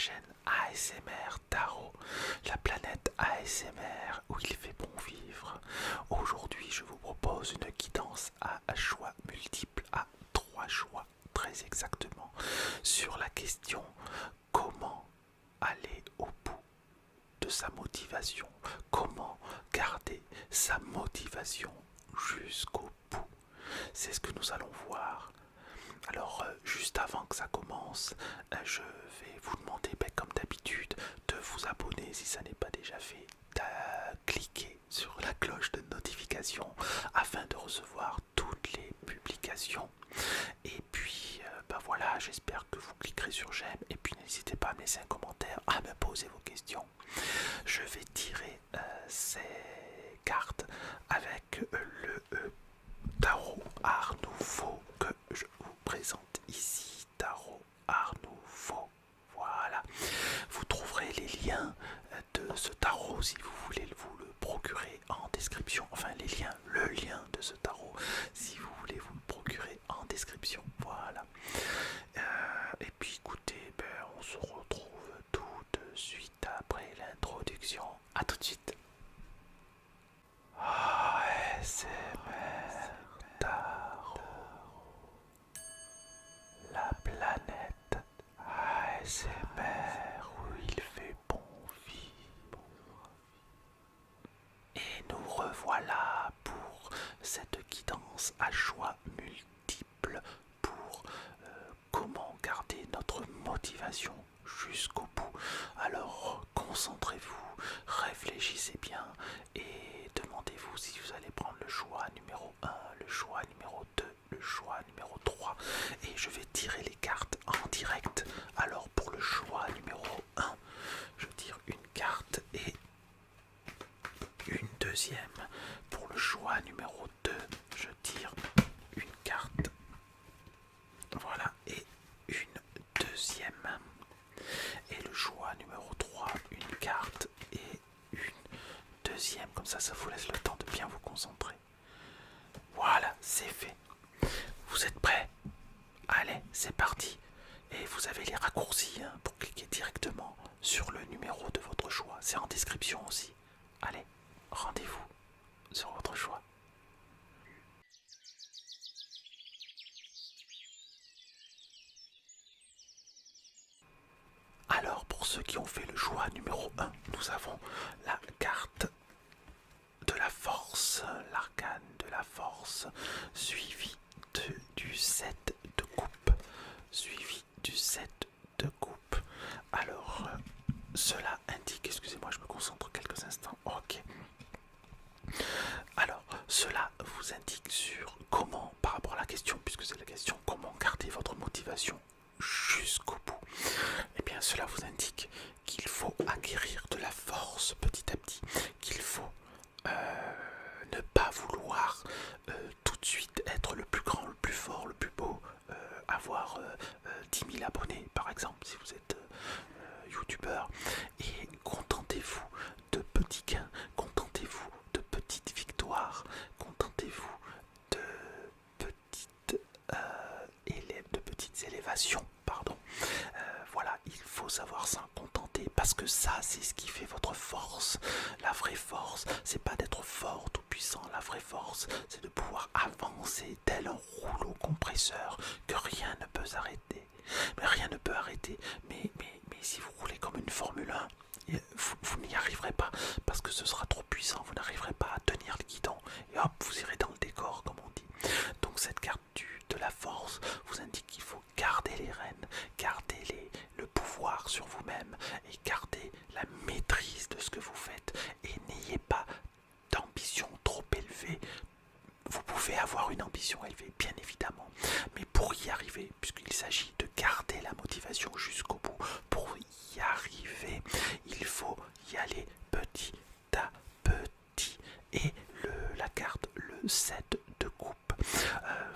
chaîne ASMR Tarot, la planète ASMR où il fait bon vivre. Aujourd'hui, je vous propose une guidance à choix multiples, à 3 choix très exactement, sur la question comment aller au bout de sa motivation, comment garder sa motivation jusqu'au bout. C'est ce que nous allons voir. Alors, juste avant que ça commence, je vais vous demander, comme d'habitude, de vous abonner si ça n'est pas déjà fait, de cliquer sur la cloche de notification afin de recevoir toutes les publications. Et puis, voilà, j'espère que vous cliquerez sur j'aime. Et puis, n'hésitez pas à me laisser un commentaire, à me poser vos questions. Je vais tirer ces cartes avec le Tarot Art Nouveau que je vous présente ici. Tarot Art Nouveau. Voilà. Vous trouverez les liens de ce tarot si vous voulez vous le procurer en description. Enfin, le lien de ce tarot si vous voulez vous le procurer en description. Voilà. Et puis écoutez, on se retrouve tout de suite après l'introduction. A tout de suite. ASMR Tarot, la planète ASMR où il fait bon vivre. Et nous revoilà pour cette guidance à choix multiples pour comment garder notre motivation jusqu'au bout. Alors concentrez-vous, réfléchissez bien et demandez-vous si vous allez prendre le choix numéro 1, le choix numéro 2, le choix numéro 3. Et je vais tirer les cartes en direct. Alors pour le choix numéro 1, je tire une carte et une deuxième. Pour le choix numéro 2, je tire une carte. Voilà, et une deuxième. Et le choix numéro 3, une carte et une deuxième. Comme ça vous laisse le temps de bien vous concentrer. Voilà, c'est fait. Vous êtes prêts? Allez, c'est parti. Et vous avez les raccourcis pour cliquer directement sur le numéro de votre choix. C'est en description aussi. Allez, rendez-vous sur votre choix. Alors, pour ceux qui ont fait le choix numéro 1, nous avons la carte de la force, l'arcane de la force, suivi du 7 de coupe, suivi du 7 de coupe. Alors, cela indique, excusez-moi, je me concentre quelques instants, ok. Alors, cela vous indique sur comment, par rapport à la question, puisque c'est la question, comment garder votre motivation jusqu'au bout. Eh bien, cela vous indique qu'il faut acquérir de la force petit à petit, qu'il faut ne pas vouloir tout de suite être le plus grand, le plus fort, le plus beau, avoir 10 000 abonnés par exemple si vous êtes youtubeur, et contentez-vous de petits gains, contentez-vous de petites victoires, contentez-vous de petites élévations, pardon. Voilà, il faut savoir s'en contenter parce que ça, c'est ce qui fait votre force. La vraie force, c'est pas d'être fort, tout puissant. La vraie force, c'est de pouvoir avancer tel un rouleau compresseur que rien ne peut arrêter. Mais rien ne peut arrêter. Mais si vous roulez comme une Formule 1, vous n'y arriverez pas parce que ce sera trop puissant. Vous n'arriverez pas à tenir le guidon et hop, vous irez dans le décor, comme on dit. Donc cette carte de la force vous indique qu'il faut garder les rênes, garder le pouvoir sur vous-même et garder la maîtrise de ce que vous faites. Et n'ayez pas d'ambition trop élevée. Vous pouvez avoir une ambition élevée, bien évidemment, mais pour y arriver, puisqu'il s'agit de garder la motivation jusqu'au bout, pour y arriver, il faut y aller petit à petit. Et la carte, le 7 de coupe,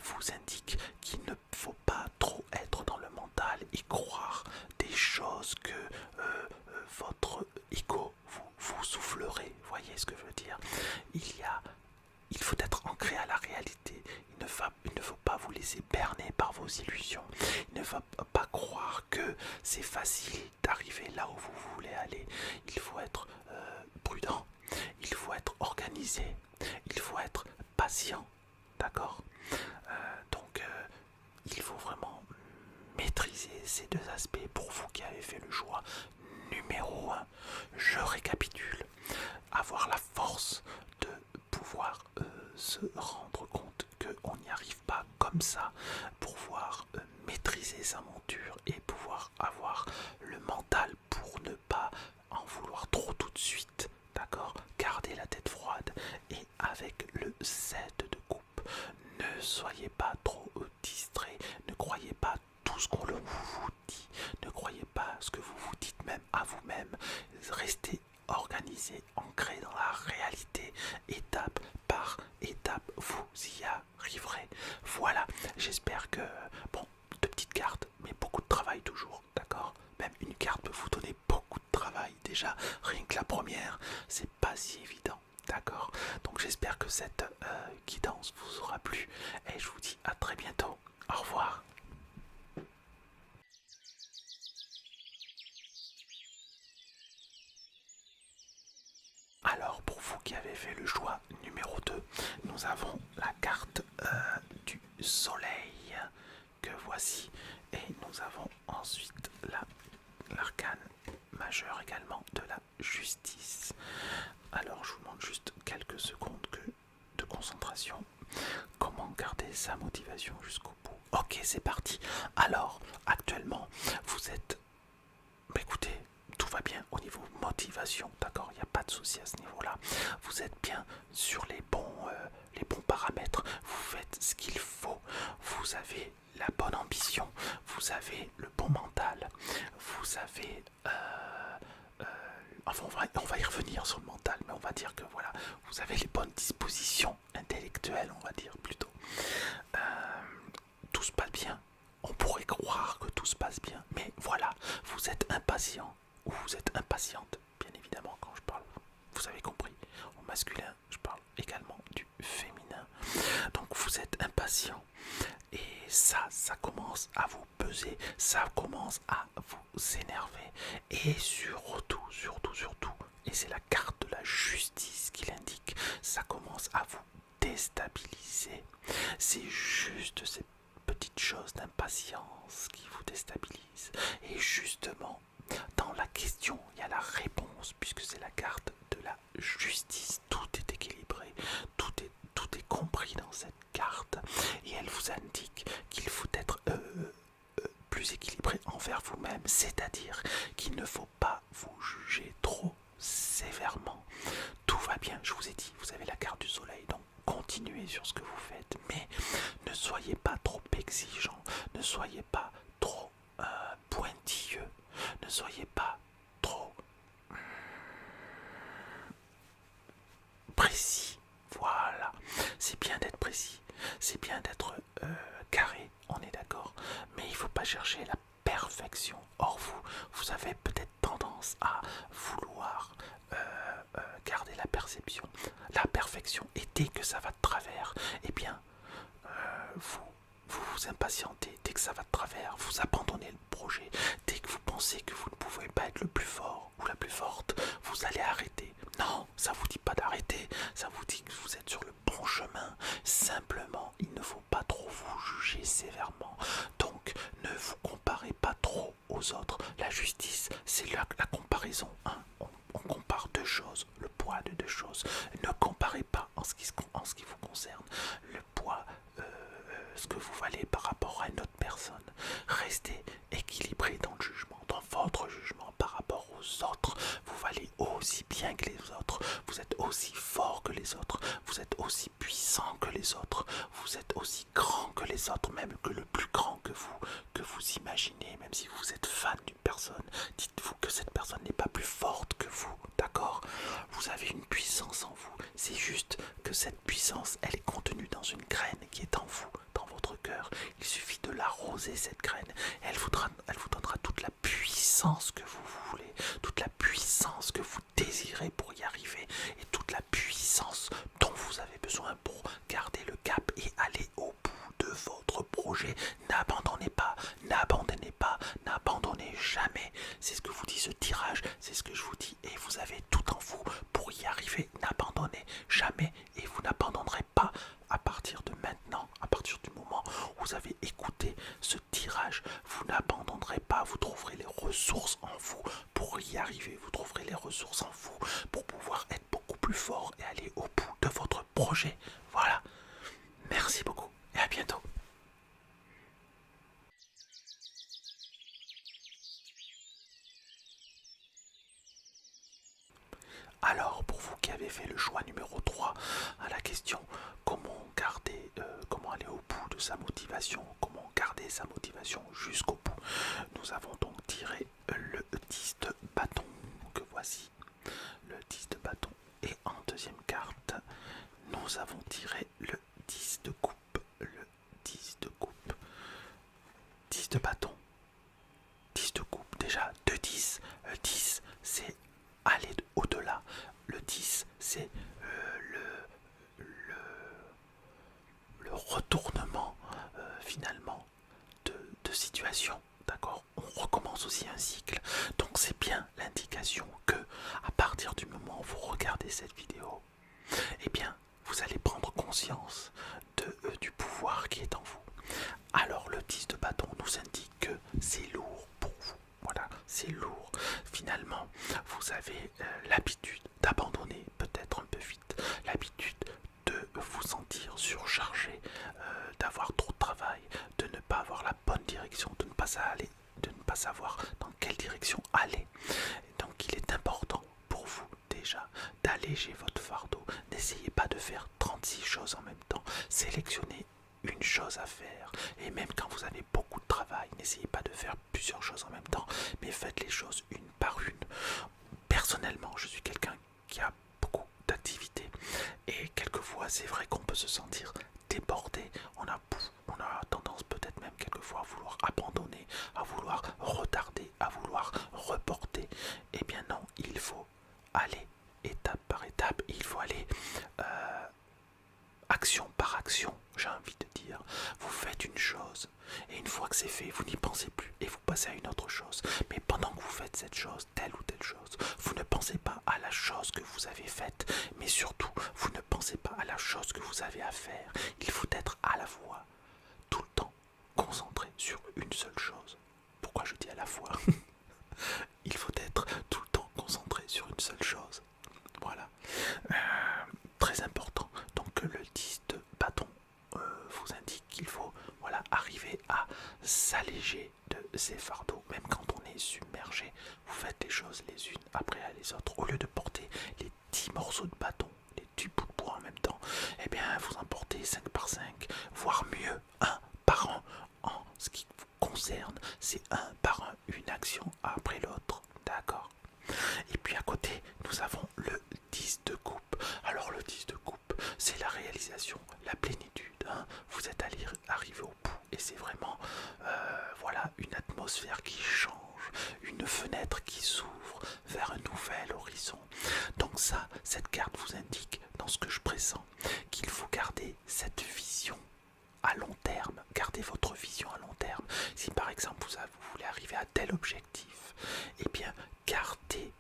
vous indique qu'il ne faut pas trop être dans le mental et croire des choses que votre ego vous soufflerait. Voyez ce que je veux dire? Il faut être ancré à la réalité. Il ne faut pas vous laisser berner par vos illusions. Il ne faut pas croire que c'est facile d'arriver là où vous voulez aller. Il faut être prudent, il faut être organisé, il faut être patient, d'accord. Donc il faut vraiment maîtriser ces deux aspects pour vous qui avez fait le choix numéro un. Je récapitule, avoir la force de pouvoir se rendre compte qu'on n'y arrive pas comme ça, pouvoir maîtriser sa monture et pouvoir avoir le mental pour ne pas en vouloir trop tout de suite, d'accord. Gardez la tête froide et avec le 7 de coupe, ne soyez pas trop distrait, ne croyez pas tout ce qu'on vous dit, ne croyez pas ce que vous vous dites même à vous-même, restez organisé, ancré dans la réalité, étape par étape, vous y arriverez. Voilà, j'espère que, bon, de petites cartes, mais beaucoup de travail toujours, d'accord. Même une carte peut vous donner beaucoup de travail, déjà, rien que la première, c'est pas si évident, d'accord. Donc j'espère que cette guidance vous aura plu, et je vous dis à très bientôt, au revoir. Alors pour vous qui avez fait le choix numéro 2, nous avons la carte du soleil que voici. Et nous avons ensuite l'arcane majeur également de la justice. Alors je vous demande juste quelques secondes de concentration. Comment garder sa motivation jusqu'au bout? Ok, c'est parti. Alors actuellement vous êtes... écoutez, tout va bien au niveau motivation, d'accord, il n'y a pas de souci à ce niveau-là. Vous êtes bien sur les bons paramètres, vous faites ce qu'il faut, vous avez la bonne ambition, vous avez le bon mental, vous avez... enfin, on va y revenir sur le mental, mais on va dire que voilà, vous avez les bonnes dispositions intellectuelles, on va dire plutôt. Tout se passe bien. On pourrait croire que tout se passe bien, mais voilà, vous êtes impatient ou vous êtes impatiente, bien évidemment quand je parle, vous avez compris, au masculin, je parle également du féminin. Donc vous êtes impatient et ça commence à vous peser, ça commence à vous énerver et surtout, et c'est la carte de la justice qui l'indique, ça commence à vous déstabiliser. C'est juste ces petites choses d'impatience qui vous déstabilisent. Et justement, dans la question, il y a la réponse, puisque c'est la carte de la justice. Tout est équilibré, tout est compris dans cette carte. Et elle vous indique qu'il faut être plus équilibré envers vous-même, c'est-à-dire qu'il ne faut pas vous juger trop sévèrement. Tout va bien, je vous ai dit, vous avez la carte du soleil, donc continuez sur ce que vous faites, mais ne soyez pas trop exigeant, ne soyez pas trop pointilleux, ne soyez pas trop précis. Voilà, c'est bien d'être précis, c'est bien d'être carré, on est d'accord, mais il ne faut pas chercher la perfection. Or vous avez peut-être tendance à vouloir garder la perfection, et dès que ça va de travers, eh bien vous impatientez, dès que ça va de travers, vous abandonnez le projet, dès que vous pensez que vous ne pouvez pas être le plus fort ou la plus forte, vous allez arrêter. Non, ça vous dit pas d'arrêter, ça vous dit que vous êtes sur le bon chemin. Simplement, il ne faut pas trop vous juger sévèrement. Donc, ne vous comparez pas trop aux autres. La justice, c'est la comparaison. Hein. On compare deux choses, le poids de deux choses. Ne comparez pas en ce qui vous concerne le poids, ce que vous valez par rapport à une autre personne. Restez équilibré dans le jugement, dans votre jugement par rapport aux autres. Vous valez aussi bien que les autres, vous êtes aussi fort que les autres, vous êtes aussi puissant que les autres, vous êtes aussi grand que les autres, même que le plus grand que vous imaginez. Même si vous êtes fan d'une personne, dites-vous que cette personne n'est pas plus forte que vous, d'accord? Vous avez une puissance en vous, c'est juste que cette puissance, elle est contenue dans une graine qui est en vous, dans votre cœur. Il suffit de l'arroser, cette graine, et elle vous donnera toute la puissance que vous voulez, toute la puissance que vous désirez pour y arriver, et toute la puissance dont vous avez besoin pour garder le cap et aller au bout de votre projet. N'abandonnez pas, n'abandonnez jamais. c'est ce que vous dit ce tirage, c'est ce que je vous dis, et vous avez tout en vous pour y arriver. N'abandonnez jamais et vous n'abandonnerez pas à partir de maintenant, à partir du moment où vous avez écouté ce tirage. Vous n'abandonnerez pas, vous trouverez les ressources en vous pour y arriver, vous trouverez les ressources en vous pour pouvoir être beaucoup plus fort et aller au bout de votre projet. Voilà, merci beaucoup et à bientôt. Alors, pour vous qui avez fait le choix numéro 3 à la question comment garder, comment aller au bout de sa motivation, comment garder sa motivation jusqu'au bout, nous avons donc tiré le 10 de bâton, que voici, le 10 de bâton. Et en deuxième carte, nous avons tiré le 10 de coupe, le 10 de coupe, 10 de bâton, 10 de coupe, déjà 2 10, 10 c'est aller au-delà. Le 10, c'est le retournement finalement de situation. D'accord? On recommence aussi un cycle. Donc c'est bien l'indication que à partir du moment où vous regardez cette vidéo, eh bien, vous allez prendre conscience du pouvoir qui est en vous. Alors le 10 de bâton nous indique que c'est lourd pour vous. Voilà, c'est lourd. Finalement, vous avez l'habitude d'abandonner peut-être un peu vite, l'habitude de vous sentir surchargé, d'avoir trop de travail, de ne pas avoir la bonne direction, de ne pas aller, de ne pas savoir dans quelle direction aller. Donc il est important pour vous déjà d'alléger votre fardeau. N'essayez pas de faire 36 choses en même temps. Sélectionnez une chose à faire. Et même quand vous avez beaucoup de travail, n'essayez pas de faire plusieurs choses en même temps, mais faites les choses une par une. Personnellement, je suis quelqu'un qui a beaucoup d'activités et quelquefois c'est vrai qu'on peut se sentir débordé. On a tendance peut-être même quelquefois à vouloir abandonner, à vouloir retarder, à vouloir reporter. Eh bien non, il faut aller étape par étape, il faut aller action par action, j'ai envie de dire. Vous faites une chose et une fois que c'est fait, vous n'y pensez plus et vous passez à une autre chose. Mais pendant que vous faites cette chose, telle ou telle chose, vous ne pensez pas à la chose que vous avez faite, mais surtout, vous ne pensez pas à la chose que vous avez à faire. Il faut être à la fois, tout le temps, concentré sur une seule chose. Pourquoi je dis à la fois? Il faut être tout le temps concentré sur une seule chose. Voilà. Très important. Donc le 10 de bâton vous indique qu'il faut arriver à s'alléger de ces fardeaux. Même quand on est submergé, vous faites les choses les unes après les autres. Au lieu de porter les 10 morceaux de bâton, les 10 bouts de bois en même temps, eh bien vous en portez 5 par 5, voire mieux, 1 par 1. En ce qui vous concerne, c'est 1 par 1, une action après l'autre. D'accord? Et puis à côté, nous avons le 10 de coupe. Alors le 10 de coupe, c'est la réalisation, la plénitude. Hein. Vous êtes arrivé au bout et c'est vraiment une atmosphère qui change, une fenêtre qui s'ouvre vers un nouvel horizon. Donc ça, cette carte vous indique, dans ce que je pressens, qu'il faut garder cette vision à long terme. Gardez votre vision à long terme. Si par exemple vous voulez arriver à tel objectif, eh bien gardez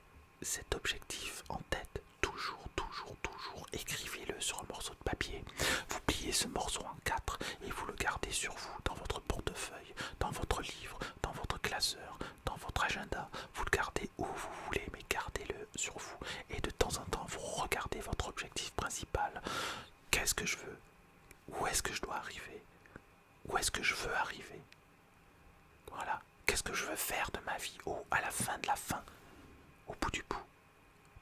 cet objectif en tête. Toujours, toujours, toujours. Écrivez-le sur un morceau de papier. Vous pliez ce morceau en 4 et vous le gardez sur vous, dans votre portefeuille, dans votre livre, dans votre classeur, dans votre agenda. Vous le gardez où vous voulez, mais gardez-le sur vous. Et de temps en temps, vous regardez votre objectif principal. Qu'est-ce que je veux? Où est-ce que je dois arriver? Où est-ce que je veux arriver? Voilà. Qu'est-ce que je veux faire de ma vie? À la fin de la fin. Au bout du bout.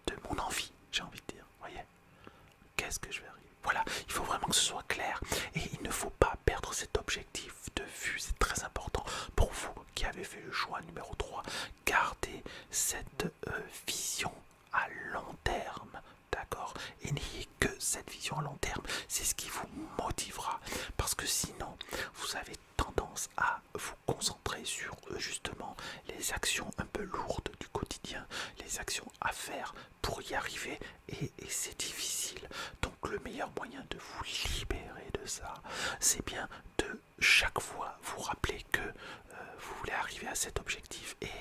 De mon envie, j'ai envie de dire. Voyez? Qu'est-ce que je vais arriver? Voilà. Il faut vraiment que ce soit clair. Et il ne faut pas perdre cet objectif de vue. C'est très important pour vous qui avez fait le choix numéro 3. Gardez cette vision à long terme. D'accord? Et n'ayez que cette vision à long terme. C'est ce qui vous motivera. Parce que sinon, vous avez tendance à vous concentrer sur justement les actions un peu lourdes du quotidien, les actions à faire pour y arriver. Et c'est difficile. Donc le meilleur moyen de vous libérer de ça, c'est bien de chaque fois vous rappeler que vous voulez arriver à cet objectif et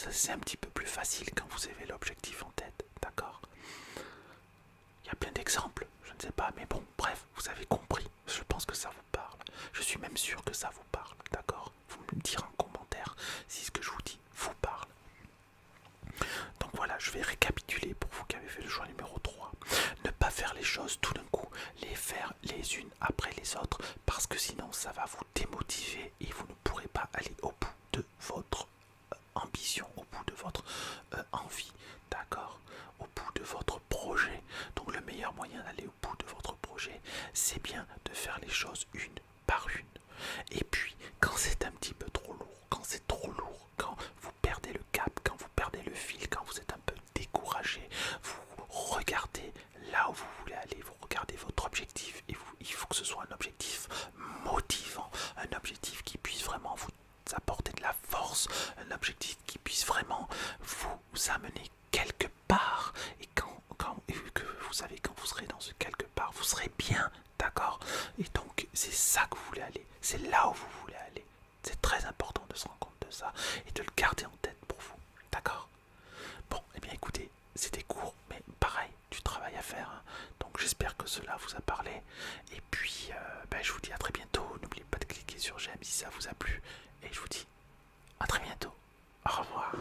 Ça, c'est un petit peu plus facile quand vous avez l'objectif en tête, d'accord? Il y a plein d'exemples, je ne sais pas, mais bon, bref, vous avez compris. Je pense que ça vous parle. Je suis même sûr que ça vous parle, d'accord? Vous me direz en commentaire si ce que je vous dis vous parle. Donc voilà, je vais récapituler pour vous qui avez fait le choix numéro 3. Ne pas faire les choses tout d'un coup, les faire les unes après les autres, parce que sinon ça va vous démotiver et vous ne pourrez pas aller au bout de votre ambition, au bout de votre envie, d'accord? Au bout de votre projet. Donc le meilleur moyen d'aller au bout de votre projet, c'est bien de faire les choses une par une. Et puis, quand c'est un petit peu trop lourd, quand c'est trop lourd, quand vous perdez le cap, quand vous perdez le fil, quand vous êtes un peu découragé, vous regardez là où vous voulez aller, vous regardez votre objectif et il faut que ce soit un objectif motivant, un objectif qui puisse vraiment vous apporter de la force, un objectif qui puisse vraiment vous amener quelque part. Et que vous savez, quand vous serez dans ce quelque part, vous serez bien, d'accord? Et donc c'est ça que vous voulez aller, c'est là où vous voulez aller. C'est très important de se rendre compte de ça et de le garder en tête pour vous, d'accord? Bon, eh bien écoutez, c'était court, mais pareil, du travail à faire, hein. Donc j'espère que cela vous a parlé. Et puis, je vous dis à très bientôt. N'oubliez pas de cliquer sur j'aime si ça vous a plu. Et je vous dis à très bientôt. Au revoir.